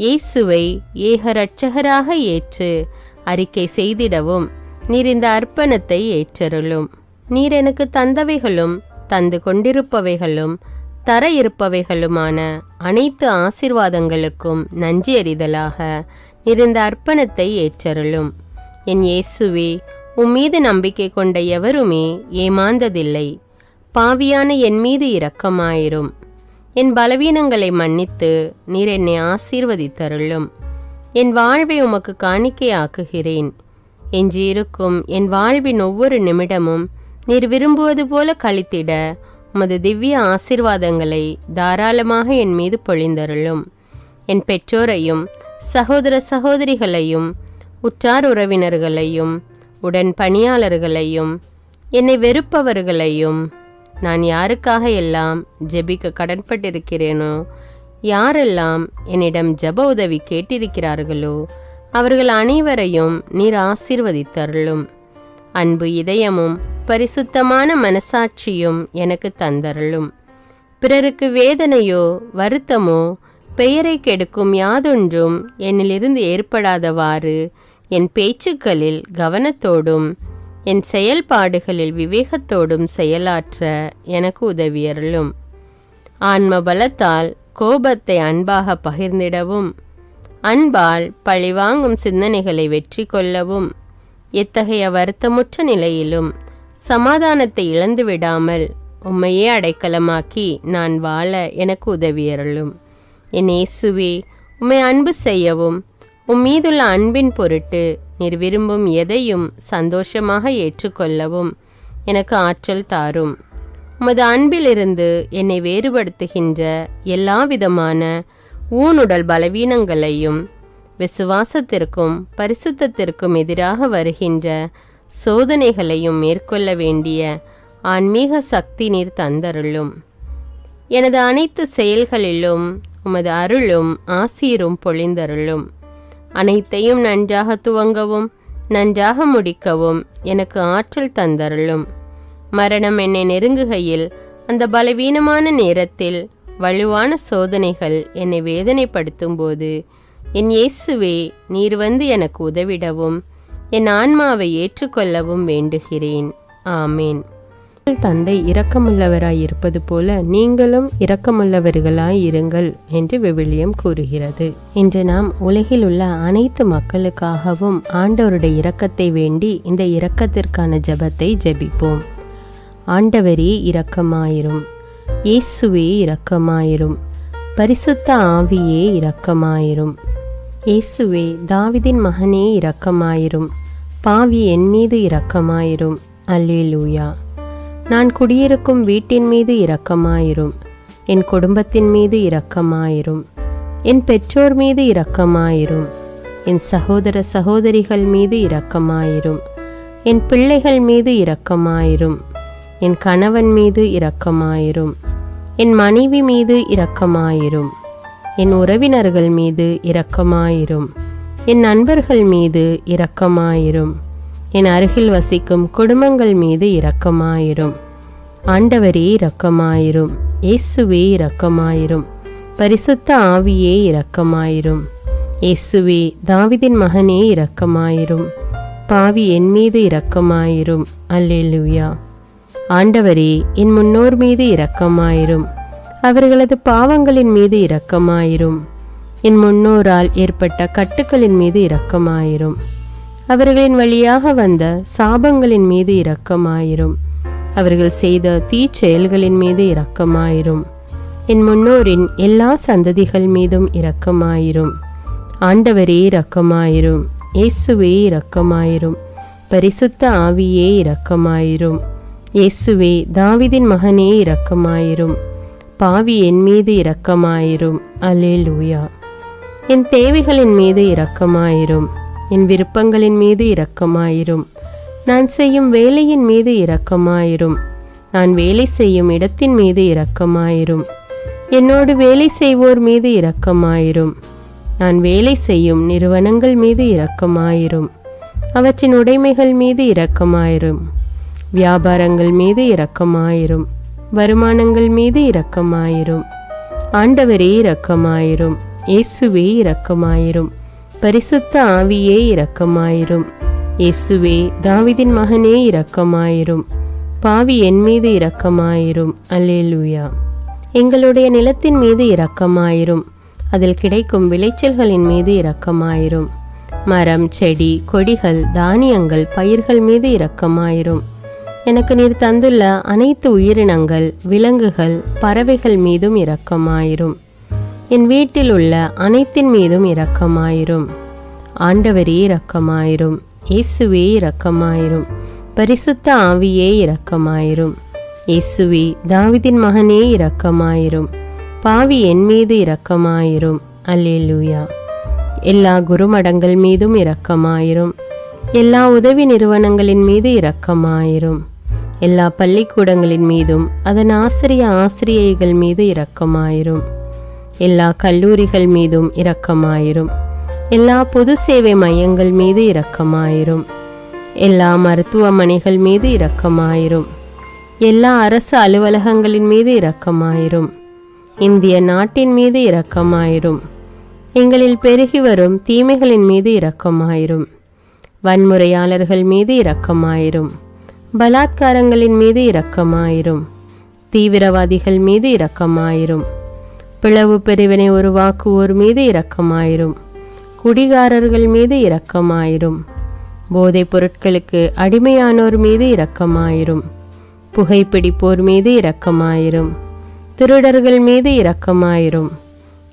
இயேசுவை ஏக இரட்சகராக ஏற்று அறிக்கை செய்திடவும் நீர் இந்த அர்ப்பணத்தை ஏற்றருளும். நீர் எனக்கு தந்தவைகளும் தந்து கொண்டிருப்பவைகளும் தர இருப்பவைகளுமான அனைத்து ஆசீர்வாதங்களுக்கும் நன்றி அறிதலாக நீர் இந்த அர்ப்பணத்தை ஏற்றருளும். என் இயேசுவே, உம்மீது நம்பிக்கை கொண்ட எவருமே ஏமாந்ததில்லை. பாவியான என் மீது இரக்கமாயிரும். என் பலவீனங்களை மன்னித்து நீர் என்னை ஆசீர்வதித்தருளும். என் வாழ்வை உமக்கு காணிக்கையாக்குகிறேன். எஞ்சியிருக்கும் என் வாழ்வின் ஒவ்வொரு நிமிடமும் நீர் விரும்புவது போல கழித்திட உமது திவ்ய ஆசீர்வாதங்களை தாராளமாக என் மீது பொழிந்தருளும். என் பெற்றோரையும் சகோதர சகோதரிகளையும் உற்றார் உறவினர்களையும் உடன் பணியாளர்களையும் என்னை வெறுப்பவர்களையும் நான் யாருக்காக எல்லாம் ஜெபிக்க கடன்பட்டிருக்கிறேனோ, யாரெல்லாம் என்னிடம் ஜெப உதவி கேட்டிருக்கிறார்களோ அவர்கள் அனைவரையும் நீர் ஆசீர்வதித்தருளும். அன்பு இதயமும் பரிசுத்தமான மனசாட்சியும் எனக்கு தந்தருளும். பிறருக்கு வேதனையோ வருத்தமோ பெயரை கெடுக்கும் யாதொன்றும் என்னிலிருந்து ஏற்படாதவாறு என் பேச்சுக்களில் கவனத்தோடும் என் செயல்பாடுகளில் விவேகத்தோடும் செயலாற்ற எனக்கு உதவியருளும். ஆன்ம பலத்தால் கோபத்தை அன்பாக பகிர்ந்திடவும், அன்பால் பழிவாங்கும் சிந்தனைகளை வெற்றி கொள்ளவும், எத்தகைய வருத்தமுற்ற நிலையிலும் சமாதானத்தை இழந்து விடாமல் உம்மையே அடைக்கலமாக்கி நான் வாழ எனக்கு உதவியருளும். என் இயேசுவே, உம்மை அன்பு செய்யவும் மீதுள்ள அன்பின் பொருட்டு நீர் விரும்பும் எதையும் சந்தோஷமாக ஏற்றுக்கொள்ளவும் எனக்கு ஆற்றல் தாரும். உமது அன்பிலிருந்து என்னை வேறுபடுத்துகின்ற எல்லா விதமான ஊனுடல் பலவீனங்களையும் விசுவாசத்திற்கும் பரிசுத்தத்திற்கும் எதிராக வருகின்ற சோதனைகளையும் மேற்கொள்ள வேண்டிய ஆன்மீக சக்தி நீர் தந்தருளும். எனது அனைத்து செயல்களிலும் உமது அருளும் ஆசீரும் பொழிந்தருளும். அனைத்தையும் நன்றாக துவங்கவும் நன்றாக முடிக்கவும் எனக்கு ஆற்றல் தந்தருளும். மரணம் என்னை நெருங்குகையில் அந்த பலவீனமான நேரத்தில் வலுவான சோதனைகள் என்னை வேதனைப்படுத்தும் போது என் இயேசுவே, நீர் வந்து எனக்கு உதவிடவும் என் ஆன்மாவை ஏற்றுக்கொள்ளவும் வேண்டுகிறேன். ஆமேன். தந்தை இரக்கமுள்ளவராய் இருப்பது போல நீங்களும் இரக்கமுள்ளவர்களாய் இருங்கள் என்று விவிலியம் கூறுகிறது. இன்று நாம் உலகில் உள்ள அனைத்து மக்களுக்காகவும் ஆண்டவருடைய இரக்கத்தை வேண்டி இந்த இரக்கத்திற்கான ஜெபத்தை ஜெபிப்போம். ஆண்டவரே இரக்கமாயிரும், இயேசுவே இரக்கமாயிரும், பரிசுத்த ஆவியே இரக்கமாயிரும். இயேசுவே, தாவீதின் மகனே இரக்கமாயிரும், பாவி என் மீது இரக்கமாயிரும். அல்லேலூயா. நான் குடியிருக்கும் வீட்டின் மீது இரக்கமாயிரும், என் குடும்பத்தின் மீது இரக்கமாயிரும், என் பெற்றோர் மீது இரக்கமாயிரும், என் சகோதர சகோதரிகள் மீது இரக்கமாயிரும், என் பிள்ளைகள் மீது இரக்கமாயிரும், என் கணவன் மீது இரக்கமாயிரும், என் மனைவி மீது இரக்கமாயிரும், என் உறவினர்கள் மீது இரக்கமாயிரும், என் நண்பர்கள் மீது இரக்கமாயிரும், என் அருகில் வசிக்கும் குடும்பங்கள் மீது இரக்கமாயிரும். ஆண்டவரே இரக்கமாயிரும், இயேசுவே இரக்கமாயிரும், பரிசுத்த ஆவியே இரக்கமாயிரும். இயேசுவே, தாவீதின் மகனே இரக்கமாயிரும், பாவி என் மீது இரக்கமாயிரும். அல்லேலூயா. ஆண்டவரே, என் முன்னோர் மீது இரக்கமாயிரும், அவர்களது பாவங்களின் மீது இரக்கமாயிரும். என் முன்னோரால் ஏற்பட்ட கட்டுக்களின் மீது இரக்கமாயிரும், அவர்களின் வழியாக வந்த சாபங்களின் மீது இரக்கமாயிரும், அவர்கள் செய்த தீச்செயல்களின் மீது இரக்கமாயிரும். என் முன்னோரின் எல்லா சந்ததிகள் மீதும் இரக்கமாயிரும். ஆண்டவரே இரக்கமாயிரும், இயேசுவே இரக்கமாயிரும், பரிசுத்த ஆவியே இரக்கமாயிரும். இயேசுவே, தாவீதின் மகனே இரக்கமாயிரும், பாவி என் மீது இரக்கமாயிரும். அல்லேலூயா. என் தேவைகளின் மீது இரக்கமாயிரும், என் விருப்பங்களின் மீது இரக்கமாயிரும், நான் செய்யும் வேலையின் மீது இரக்கமாயிரும், நான் வேலை செய்யும் இடத்தின் மீது இரக்கமாயிரும், என்னோடு வேலை செய்வோர் மீது இரக்கமாயிரும், நான் வேலை செய்யும் நிறுவனங்கள் மீது இரக்கமாயிரும், அவற்றின் உடைமைகள் மீது இரக்கமாயிரும், வியாபாரங்கள் மீது இரக்கமாயிரும், வருமானங்கள் மீது இரக்கமாயிரும். ஆண்டவரே இரக்கமாயிரும், இயேசுவே இரக்கமாயிரும், பரிசுத்த ஆவியே இரக்கமாயிரும். இயேசுவே, தாவீதின் மகனே இரக்கமாயிரும், பாவி என் மீது இரக்கமாயிரும். அல்லேலூயா. எங்களுடைய நிலத்தின் மீது இரக்கமாயிரும், அதில் கிடைக்கும் விளைச்சல்களின் மீது இரக்கமாயிரும். மரம், செடி, கொடிகள், தானியங்கள், பயிர்கள் மீது இரக்கமாயிரும். எனக்கு நீர் தந்துள்ள அனைத்து உயிரினங்கள், விலங்குகள், பறவைகள் மீதும் இரக்கமாயிரும். என் வீட்டில் உள்ள அனைத்தின் மீதும் இரக்கமாயிரும். ஆண்டவரே இரக்கமாயிரும், இயேசுவே இரக்கமாயிரும். பரிசுத்த ஆவியே இரக்கமாயிரும். இயேசுவே தாவீதின் மகனே இரக்கமாயிரும். பாவி என் மீது இரக்கமாயிரும். அல்லேலூயா. எல்லா குருமடங்கள் மீதும் இரக்கமாயிரும். எல்லா உதவி நிறுவனங்களின் மீது இரக்கமாயிரும். எல்லா பள்ளிக்கூடங்களின் மீதும் அதன் ஆசிரியைகள் மீது இரக்கமாயிரும். எல்லா கல்லூரிகள் மீதும் இரக்கமாயிரும். எல்லா பொது சேவை மையங்கள் மீது இரக்கமாயிரும். எல்லா மருத்துவமனைகள் மீது இரக்கமாயிரும். எல்லா அரசு அலுவலகங்களின் மீது இரக்கமாயிரும். இந்திய நாட்டின் மீது இரக்கமாயிரும். எங்களில் பெருகி வரும் தீமைகளின் மீது இரக்கமாயிரும். வன்முறையாளர்கள் மீது இரக்கமாயிரும். பலாத்காரங்களின் மீது இரக்கமாயிரும். தீவிரவாதிகள் மீது இரக்கமாயிரும். பிளவு பிரிவினை உருவாக்குவோர் மீது இரக்கமாயிரும். குடிகாரர்கள் மீது இரக்கமாயிரும். போதைப் பொருட்களுக்கு அடிமையானோர் மீது இரக்கமாயிரும். புகைப்பிடிப்போர் மீது இரக்கமாயிரும். திருடர்கள் மீது இரக்கமாயிரும்.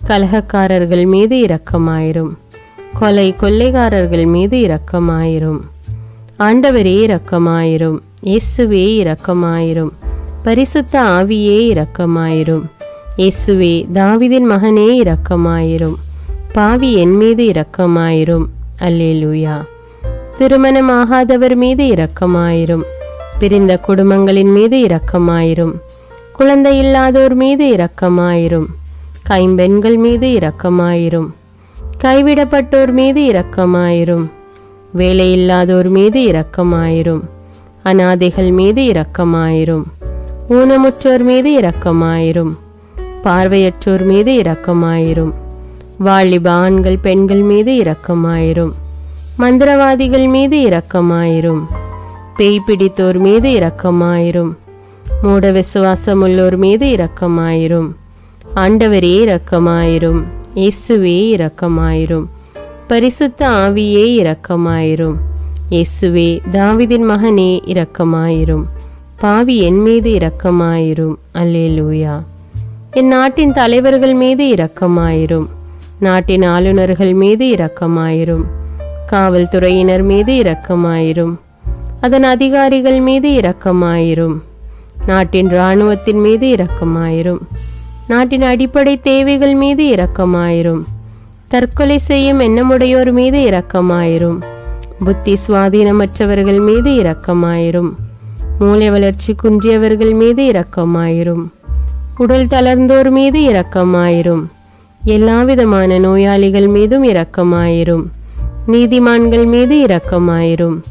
கலகக்காரர்கள் மீது இரக்கமாயிரும். கொள்ளைக்காரர்கள் மீது இரக்கமாயிரும். ஆண்டவரே இரக்கமாயிரும். இயேசுவே இரக்கமாயிரும். பரிசுத்த ஆவியே இரக்கமாயிரும். இயேசுவே தாவீதின் மகனே இரக்கமாயிரும். பாவி என் மீது இரக்கமாயிரும். அல்லேலூயா. திருமணமாகாதவர் மீது இரக்கமாயிரும். பிரிந்த குடும்பங்களின் மீது இரக்கமாயிரும். குழந்தை இல்லாதோர் மீது இரக்கமாயிரும். கைம்பெண்கள் மீது இரக்கமாயிரும். கைவிடப்பட்டோர் மீது இரக்கமாயிரும். வேலையில்லாதோர் மீது இரக்கமாயிரும். அநாதைகள் மீது இரக்கமாயிரும். ஊனமுற்றோர் மீது இரக்கமாயிரும். பார்வையற்றோர் மீது இரக்கமாயிரும். வாலிப ஆண்கள் பெண்கள் மீது இரக்கமாயிரும். மந்திரவாதிகள் மீது இரக்கமாயிரும். பேய் பிடித்தோர் மீது இரக்கமாயிரும். மூட விசுவாசமுள்ளோர் மீது இரக்கமாயிரும். ஆண்டவரே இரக்கமாயிரும். இயேசுவே இரக்கமாயிரும். பரிசுத்த ஆவியே இரக்கமாயிரும். இயேசுவே தாவீதின் மகனே இரக்கமாயிரும். பாவி என் மீது இரக்கமாயிரும். அல்லேலூயா. என் நாட்டின் தலைவர்கள் மீது இரக்கமாயிரும். நாட்டின் ஆளுநர்கள் மீது இரக்கமாயிரும். காவல்துறையினர் மீது இரக்கமாயிரும். அதன் அதிகாரிகள் மீது இரக்கமாயிரும். நாட்டின் இராணுவத்தின் மீது இரக்கமாயிரும். நாட்டின் அடிப்படை தேவைகள் மீது இரக்கமாயிரும். தற்கொலை செய்யும் எண்ணமுடையோர் மீது இரக்கமாயிரும். புத்தி சுவாதீனமற்றவர்கள் மீது இரக்கமாயிரும். மூளை வளர்ச்சி குன்றியவர்கள் மீது இரக்கமாயிரும். உடல் தளர்ந்தோர் மீது இரக்கமாயிரும். எல்லாவிதமான நோயாளிகள் மீதும் இரக்கமாயிரும். நீதிமான்கள் மீது இரக்கமாயிரும்.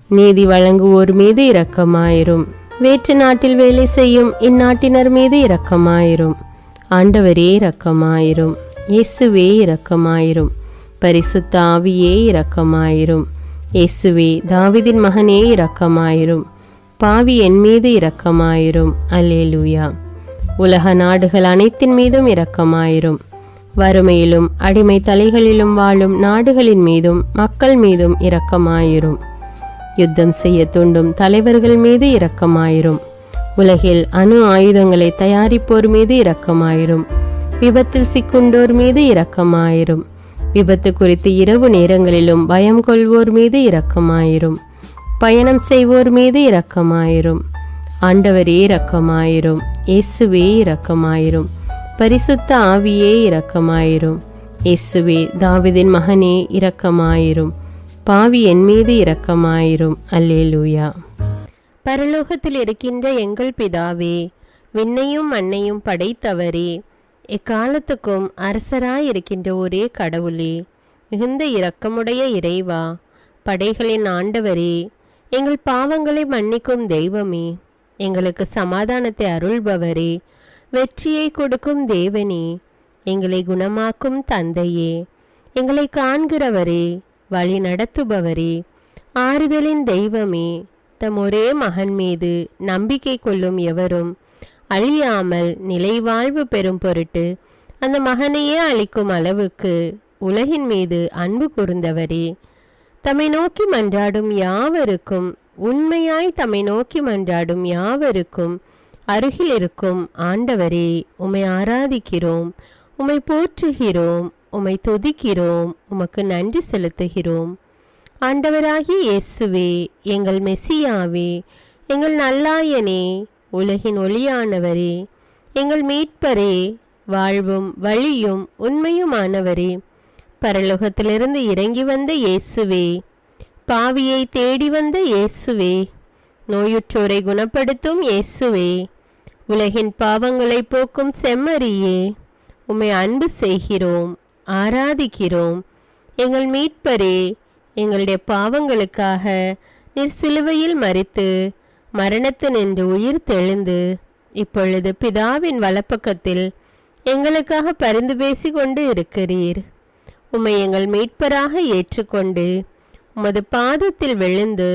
நீதி வழங்குவோர் மீது இரக்கமாயிரும். வேற்று நாட்டில் வேலை செய்யும் இந்நாட்டினர் மீது இரக்கமாயிரும். ஆண்டவரே இரக்கமாயிரும். இயேசுவே இரக்கமாயிரும். பரிசுத்த ஆவியே இரக்கமாயிரும். இயேசுவே தாவீதின் மகனே இரக்கமாயிரும். பாவி என் மீது இரக்கமாயிரும். அல்லேலூயா. உலக நாடுகள் அனைத்தின் மீதும் இரக்கமாயிரும். வறுமையிலும் அடிமை தலைகளிலும் வாழும் நாடுகளின் மீதும் மக்கள் மீதும் இரக்கமாயிரும். யுத்தம் செய்ய தூண்டும் தலைவர்கள் மீது இரக்கமாயிரும். உலகில் அணு ஆயுதங்களை தயாரிப்போர் மீது இரக்கமாயிரும். விபத்தில் சிக்குண்டோர் மீது இரக்கமாயிரும். விபத்து குறித்து இரவு நேரங்களிலும் பயம் கொள்வோர் மீது இரக்கமாயிரும். பயணம் செய்வோர் மீது இரக்கமாயிரும். ஆண்டவரே இரக்கமாயிரும். இயேசுவே இரக்கமாயிரும். பரிசுத்த ஆவியே இரக்கமாயிரும். இயேசுவே தாவீதின் மகனே இரக்கமாயிரும். பாவி என் மீது இரக்கமாயிரும். அல்லேலூயா. பரலோகத்தில் இருக்கின்ற எங்கள் பிதாவே, விண்ணையும் மண்ணையும் படைத்தவரே, எக்காலத்துக்கும் அரசராயிருக்கின்ற ஒரே கடவுளே, மிகுந்த இரக்கமுடைய இறைவா, படைகளின் ஆண்டவரே, எங்கள் பாவங்களை மன்னிக்கும் தெய்வமே, எங்களுக்கு சமாதானத்தை அருள்பவரே, வெற்றியை கொடுக்கும் தேவனே, எங்களை குணமாக்கும் தந்தையே, எங்களை காண்கிறவரே, வழி நடத்துபவரே, ஆறுதலின் தெய்வமே, தம் ஒரே மகன் மீது நம்பிக்கை கொள்ளும் எவரும் அழியாமல் நிலைவாழ்வு பெறும் பொருட்டு அந்த மகனையே அளிக்கும் அளவுக்கு உலகின் மீது அன்பு கூர்ந்தவரே, தம்மை நோக்கி மன்றாடும் யாவருக்கும், உண்மையாய் தம்மை நோக்கி மன்றாடும் யாவருக்கும் அருகில் இருக்கும் ஆண்டவரே, உம்மை ஆராதிக்கிறோம், உம்மை போற்றுகிறோம், உம்மை துதிக்கிறோம், உமக்கு நன்றி செலுத்துகிறோம். ஆண்டவராகிய இயேசுவே, எங்கள் மெசியாவே, எங்கள் நல்லாயனே, உலகின் ஒளியானவரே, எங்கள் மீட்பரே, வாழ்வும் வழியும் உண்மையுமானவரே, பரலோகத்திலிருந்து இறங்கி வந்த இயேசுவே, பாவியை தேடி வந்த இயேசுவே, நோயுற்றோரை குணப்படுத்தும் இயேசுவே, உலகின் பாவங்களை போக்கும் செம்மறியே, உம்மை அன்பு செய்கிறோம், ஆராதிக்கிறோம். எங்கள் மீட்பரே, எங்களுடைய பாவங்களுக்காக நீர் சிலுவையில் மரித்து மரணத்தினின்று உயிர் தெழுந்து இப்பொழுது பிதாவின் வலப்பக்கத்தில் எங்களுக்காக பரிந்து பேசி கொண்டு இருக்கிறீர். உம்மை எங்கள் மீட்பராக ஏற்றுக்கொண்டு உமது பாதத்தில் விழுந்து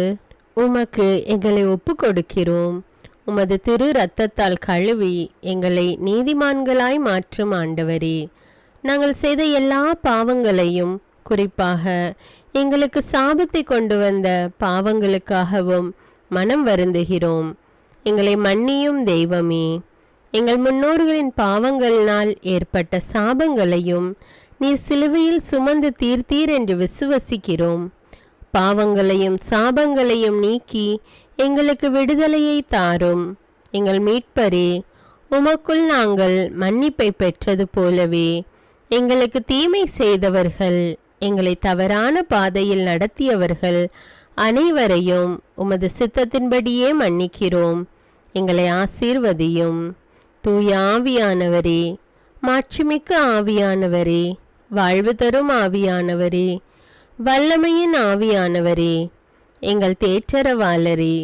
உமக்கு எங்களை ஒப்பு கொடுக்கிறோம். உமது திரு இரத்தத்தால் கழுவி எங்களை நீதிமான்களாய் மாற்றும் ஆண்டவரே, நாங்கள் செய்த எல்லா பாவங்களையும், குறிப்பாக எங்களுக்கு சாபத்தை கொண்டு வந்த பாவங்களுக்காகவும் மனம் வருந்துகிறோம். எங்களை மன்னியும் தெய்வமே. எங்கள் முன்னோர்களின் பாவங்களினால் ஏற்பட்ட சாபங்களையும் நீர் சிலுவையில் சுமந்து தீர்த்தீர் என்று விசுவசிக்கிறோம். பாவங்களையும் சாபங்களையும் நீக்கி எங்களுக்கு விடுதலையை தாரும். எங்கள் மீட்பரே, உமக்குள் நாங்கள் மன்னிப்பை பெற்றது போலவே எங்களுக்கு தீமை செய்தவர்கள், எங்களை தவறான பாதையில் நடத்தியவர்கள் அனைவரையும் உமது சித்தத்தின்படியே மன்னிக்கிறோம். எங்களை ஆசீர்வதியும். தூய ஆவியானவரே, மாட்சிமிக்க ஆவியானவரே, வாழ்வு தரும் ஆவியானவரே, வல்லமையின் ஆவியானவரே, எங்கள் தேற்றரவாளரே,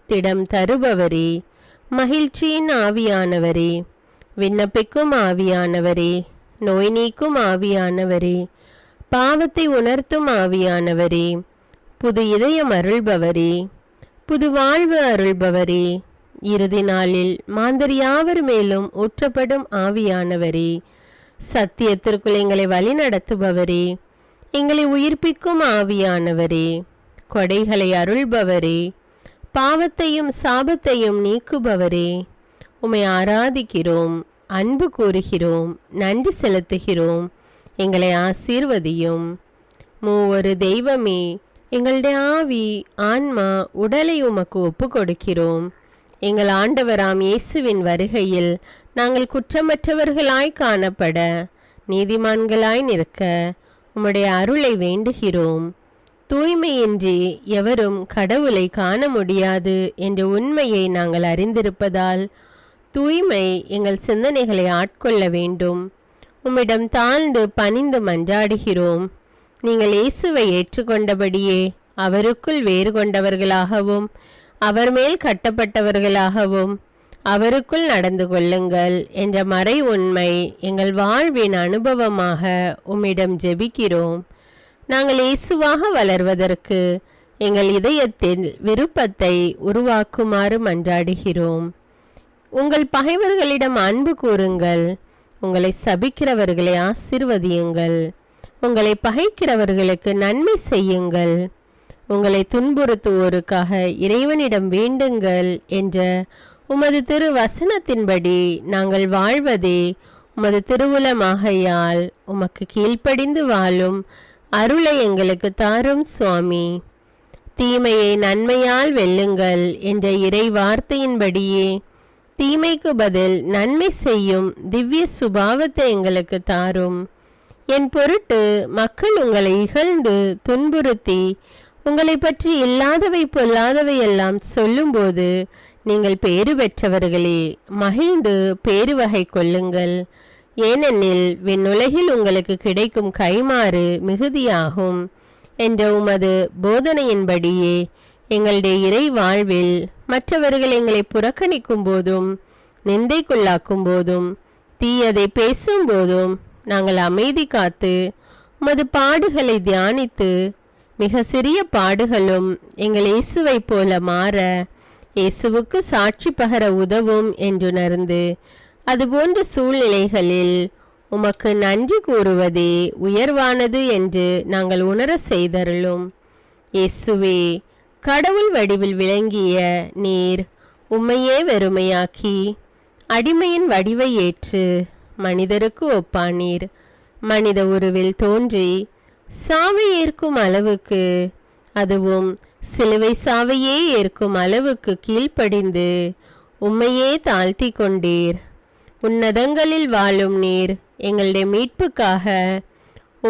திடம் தருபவரே, மகிழ்ச்சியின் ஆவியானவரே, விண்ணப்பிக்கும் ஆவியானவரே, நோய் நீக்கும் ஆவியானவரே, பாவத்தை உணர்த்தும் ஆவியானவரே, புது இதயம் அருள்பவரே, புது வாழ்வு அருள்பவரே, இறுதி நாளில் மாந்தர் யாவர் மேலும் ஊற்றப்படும் ஆவியானவரே, சத்தியத்திற்குள் எங்களை வழி நடத்துபவரே, எங்களை உயிர்ப்பிக்கும் ஆவியானவரே, கொடைகளை அருள்பவரே, பாவத்தையும் சாபத்தையும் நீக்குபவரே, உம்மை ஆராதிக்கிறோம், அன்பு கூறுகிறோம், நன்றி செலுத்துகிறோம். எங்களை ஆசீர்வதியும். மூவொரு தெய்வமே, எங்களுடைய ஆவி, ஆன்மா, உடலை உமக்கு ஒப்பு கொடுக்கிறோம். எங்கள் ஆண்டவராம் இயேசுவின் வருகையில் நாங்கள் குற்றமற்றவர்களாய் காணப்பட, நீதிமான்களாய் நிற்க உம்முடைய அருளை வேண்டுகிறோம். தூய்மையின்றி எவரும் கடவுளை காண முடியாது என்ற உண்மையை நாங்கள் அறிந்திருப்பதால் தூய்மை எங்கள் சிந்தனைகளை ஆட்கொள்ள வேண்டும். உம்மிடம் தாழ்ந்து பணிந்து மன்றாடுகிறோம். நீங்கள் இயேசுவை ஏற்றுக்கொண்டபடியே அவருக்குள் வேறு கொண்டவர்களாகவும் அவர் மேல் கட்டப்பட்டவர்களாகவும் அவருக்குள் நடந்து கொள்ளுங்கள் என்ற மறை உண்மை எங்கள் வாழ்வின் அனுபவமாக உம்மிடம் ஜெபிக்கிறோம். நாங்கள் இயேசுவாக வளர்வதற்கு எங்கள் இதயத்தில் விருப்பத்தை உருவாக்குமாறு மன்றாடுகிறோம். உங்கள் பகைவர்களிடம் அன்பு கூறுங்கள். உங்களை சபிக்கிறவர்களை ஆசீர்வதியுங்கள். உங்களை பகைக்கிறவர்களுக்கு நன்மை செய்யுங்கள். உங்களை துன்புறுத்துவோருக்காக இறைவனிடம் வேண்டுங்கள் என்ற உமது திரு வசனத்தின்படி நாங்கள் வாழ்வதே உமது திருவுலமாகையால் உமக்கு கீழ்ப்படிந்து வாழும் அருளை எங்களுக்கு தாரும் சுவாமி. தீமையை நன்மையால் வெல்லுங்கள் என்ற இறை வார்த்தையின்படியே தீமைக்கு பதில் நன்மை செய்யும் திவ்ய சுபாவத்தை எங்களுக்கு தாரும். என் பொருட்டு மக்கள் உங்களை இகழ்ந்து துன்புறுத்தி உங்களை பற்றி இல்லாதவை பொல்லாதவை எல்லாம் சொல்லும்போது நீங்கள் பேறு பெற்றவர்களே, மகிழ்ந்து பேறு வகை கொள்ளுங்கள். ஏனெனில் விண்ணுலகில் உங்களுக்கு கிடைக்கும் கைமாறு மிகுதியாகும் என்ற உமது போதனையின்படியே எங்களுடைய இறை வாழ்வில் மற்றவர்கள் எங்களை புறக்கணிக்கும் போதும் நிந்தைக்குள்ளாக்கும் போதும் தீயதை பேசும் போதும் நாங்கள் அமைதி காத்து உமது பாடுகளை தியானித்து மிக சிறிய பாடுகளும் எங்கள் இயேசுவை போல மாற இயேசுவுக்கு சாட்சி பகர உதவும் என்றுணர்ந்து அதுபோன்ற சூழ்நிலைகளில் உமக்கு நன்றி கூறுவதே உயர்வானது என்று நாங்கள் உணர செய்தருளும். இயேசுவே, கடவுள் வடிவில் விளங்கிய நீர் உம்மையே வெறுமையாக்கி அடிமையின் வடிவை ஏற்று மனிதருக்கு ஒப்பானீர். மனித உருவில் தோன்றி சாவை ஏற்கும் அளவுக்கு அதுவும் சிலுவை சாவையே ஏற்கும் அளவுக்கு கீழ்ப்படிந்து உம்மையே தாழ்த்தி கொண்டீர். உன்னதங்களில் வாழும் நீர் எங்களுடைய மீட்புக்காக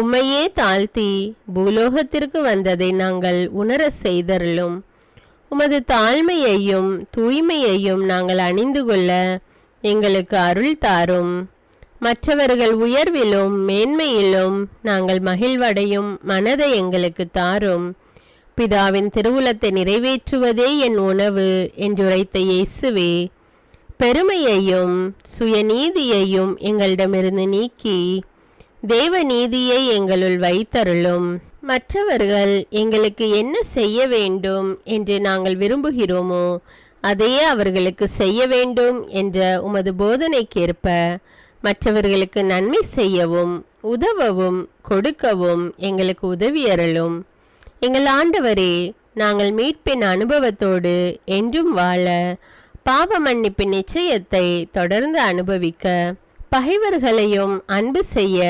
உம்மையே தாழ்த்தி பூலோகத்திற்கு வந்ததை நாங்கள் உணர செய்தருளும். உமது தாழ்மையையும் தூய்மையையும் நாங்கள் அணிந்து கொள்ள எங்களுக்கு அருள் தாரும். மற்றவர்கள் உயர்விலும் மேன்மையிலும் நாங்கள் மகிழ்வடையும் மனதை எங்களுக்கு தாரும். பிதாவின் திருவுளத்தை நிறைவேற்றுவதே என் உணவு என்றுரைத்த இயேசுவே, பெருமையையும் சுயநீதியையும் எங்களிடமிருந்து நீக்கி தேவ நீதியை எங்களுள் வைத்தருளும். மற்றவர்கள் எங்களுக்கு என்ன செய்ய வேண்டும் என்று நாங்கள் விரும்புகிறோமோ அதையே அவர்களுக்கு செய்ய வேண்டும் என்ற உமது போதனைக்கேற்ப மற்றவர்களுக்கு நன்மை செய்யவும் உதவவும் கொடுக்கவும் எங்களுக்கு உதவியருளும். எங்கள் ஆண்டவரே, நாங்கள் மீட்பின் அனுபவத்தோடு என்றும் வாழ, பாவ மன்னிப்பின் நிச்சயத்தை தொடர்ந்து அனுபவிக்க, பகைவர்களையும் அன்பு செய்ய,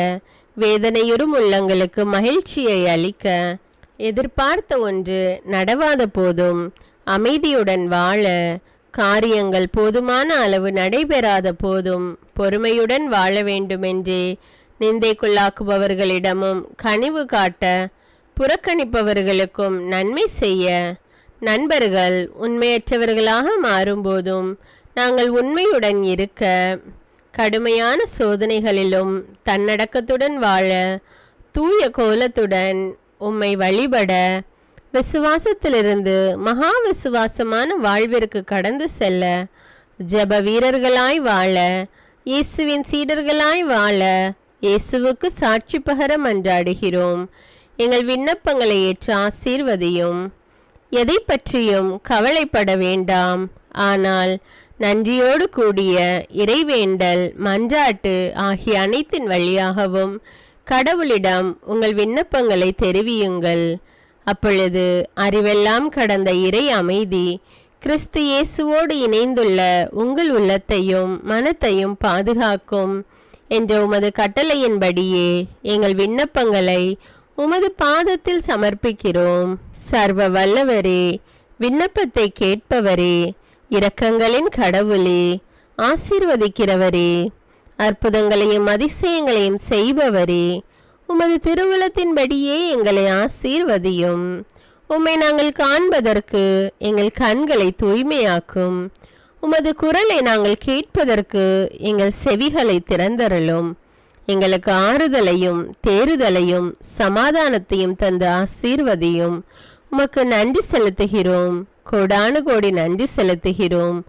வேதனையுறும் உள்ளங்களுக்கு மகிழ்ச்சியை அளிக்க, எதிர்பார்த்த ஒன்று நடவாத போதும் அமைதியுடன் வாழ, காரியங்கள் போதுமான அளவு நடைபெறாத போதும் பொறுமையுடன் வாழ வேண்டுமென்றே நிந்தைக்குள்ளாக்குபவர்களிடமும் கனிவு காட்ட, புறக்கணிப்பவர்களுக்கும் நன்மை செய்ய, நண்பர்கள் உண்மையற்றவர்களாக மாறும்போதும் நாங்கள் உண்மையுடன் இருக்க, கடுமையான சோதனைகளிலும் தன்னடக்கத்துடன் வாழ, தூய கோலத்துடன் உம்மை வழிபட, விசுவாசத்திலிருந்து மகா விசுவாசமான வாழ்விற்கு கடந்து செல்ல, ஜெப வீரர்களாய் வாழ, இயேசுவின் சீடர்களாய் வாழ, இயேசுவுக்கு சாட்சி பகர மன்றாடுகிறோம். எங்கள் விண்ணப்பங்களை ஏற்று ஆசீர்வதியும். எதை பற்றியும் கவலைப்பட வேண்டாம். ஆனால் நன்றியோடு கூடிய இறைவேண்டல், மன்றாட்டு ஆகிய அனைத்தின் வழியாகவும் கடவுளிடம் உங்கள் விண்ணப்பங்களை தெரிவியுங்கள். அப்பொழுது அறிவெல்லாம் கடந்த இறை அமைதி கிறிஸ்து இயேசுவோடு இணைந்துள்ள உங்கள் உள்ளத்தையும் மனத்தையும் பாதுகாக்கும் என்ற உமது கட்டளையின்படியே எங்கள் விண்ணப்பங்களை உமது பாதத்தில் சமர்ப்பிக்கிறோம். சர்வ வல்லவரே, விண்ணப்பத்தை கேட்பவரே, இரக்கங்களின் கடவுளே, ஆசீர்வதிக்கிறவரே, அற்புதங்களையும் அதிசயங்களையும் செய்பவரே, உமது திருவுளத்தின்படியே எங்களை ஆசீர்வதியும். உம்மை நாங்கள் காண்பதற்கு எங்கள் கண்களை தூய்மையாக்கும். உமது குரலை நாங்கள் கேட்பதற்கு எங்கள் செவிகளை திறந்தருளும். எங்களுக்கு ஆறுதலையும் தேறுதலையும் சமாதானத்தையும் தந்து ஆசீர்வதியும். உமக்கு நன்றி செலுத்துகிறோம். கோடானு கோடி நன்றி செலுத்துகிறோம்.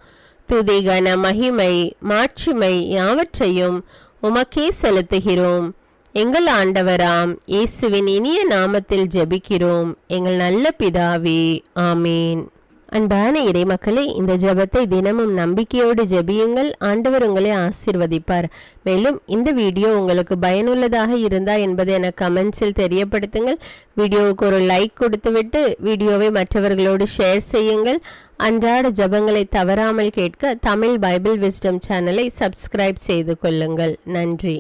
துதி கன மகிமை மாட்சிமை யாவற்றையும் உமக்கே செலுத்துகிறோம். எங்கள் ஆண்டவராம் இயேசுவின் இனிய நாமத்தில் ஜெபிக்கிறோம் எங்கள் நல்ல பிதாவே, ஆமேன். அன்பான இறைமக்களே, இந்த ஜெபத்தை தினமும் நம்பிக்கையோடு ஜெபியுங்கள். ஆண்டவர் உங்களை ஆசீர்வதிப்பார். மேலும் இந்த வீடியோ உங்களுக்கு பயனுள்ளதாக இருந்தா என்பதை எனக்கு கமெண்ட்ஸில் தெரியப்படுத்துங்கள். வீடியோவுக்கு ஒரு லைக் கொடுத்துவிட்டு வீடியோவை மற்றவர்களோடு ஷேர் செய்யுங்கள். அன்றாட ஜெபங்களை தவறாமல் கேட்க தமிழ் பைபிள் விஸ்டம் சேனலை சப்ஸ்கிரைப் செய்து கொள்ளுங்கள். நன்றி.